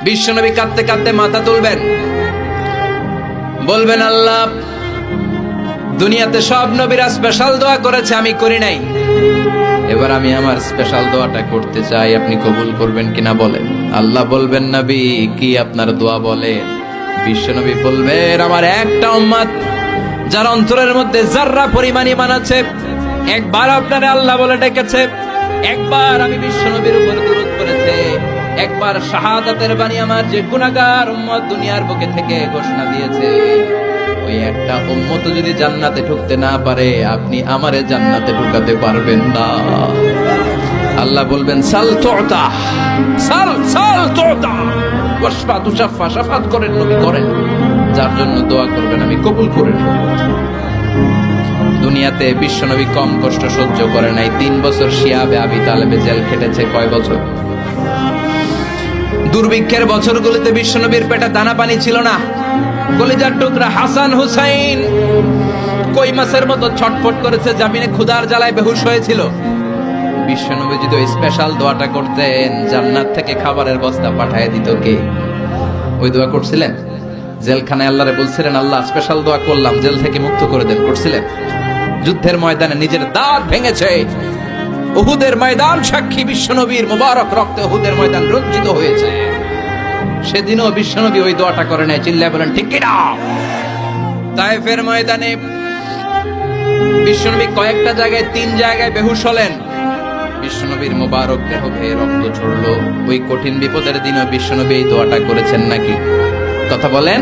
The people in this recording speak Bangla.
বিশ্বনবী কাঁদতে কাঁদতে মাথা তুলবেন, বলবেন আল্লাহ, দুনিয়াতে সব নবীরা স্পেশাল দোয়া করেছে, আমি করি নাই, এবার আমি আমার স্পেশাল দোয়াটা করতে চাই, আপনি কবুল করবেন কিনা বলেন। আল্লাহ বলবেন, নবী কি আপনার দোয়া বলেন? বিশ্বনবী বলবেন, আমার একটা উম্মত যার অন্তরের মধ্যে যাররা পরিমাণ ঈমান আছে, একবার আপনারে আল্লাহ বলে ডেকেছে, একবার আমি বিশ্বনবীর উপর দুরূদ পড়েছে, একবার শাহাদাতের বাণী আমার যে গুনাহগার উম্মত দুনিয়ার বুকে থেকে ঘোষণা দিয়েছে, ওই একটা উম্মত যদি জান্নাতে ঢুকতে না পারে, আপনি আমারে জান্নাতে ঢুকাতে পারবেন না। আল্লাহ বলবেন, সাল তুতা, সাল সাল তুতা, ওয়াশফা তুশাফা, শাফাত করেন নবী করেন, যার জন্য দোয়া করবেন আমি কবুল করে নেব। দুনিয়াতে বিশ্বনবী কম কষ্ট সহ্য করে নাই। 3 বছর শিয়াবে আবি তালেবে জেল খেটেছে। কয় বছর? দুর্ভিক্ষের বছরগুলোতে বিশ্বনবীর পেটে দানা পানি ছিল না। কলিজার টুকরা হাসান হুসাইন কই মাছের মতো ছটফট করেছে, জামিনে ক্ষুধার জ্বালায় বেহুশ হয়েছিল। বিশ্বনবী যদি ওই স্পেশাল দোয়াটা করতেন, জান্নাত থেকে খাবারের বস্তা পাঠিয়ে দিত কে? ওই দোয়া করছিলেন? জেলখানায় আল্লাহরে বলছিলেন, আল্লাহ স্পেশাল দোয়া করলাম, জেল থেকে মুক্ত করে দেন, করছিলেন? যুদ্ধের ময়দানে নিজের দাঁত ভেঙেছে, উহুদের ময়দান সাক্ষী, বিশ্বনবীর মুবারক রক্তে উহুদের ময়দান রঞ্জিত হয়েছে। সেদিনও বিশ্বনবী ওই দোয়াটা করে নাই। চিল্লায় বলেন ঠিক কিনা? তায়েফের ময়দানে বিশ্বনবী কয়েকটা জায়গায়, 3 জায়গায় বেহুশ হলেন। বিশ্বনবীর মুবারক দেহ বেয়ে রক্ত ঝরলো। ওই কঠিন বিপদের দিনও বিশ্বনবী এই দোয়াটা করেছেন নাকি? কথা বলেন।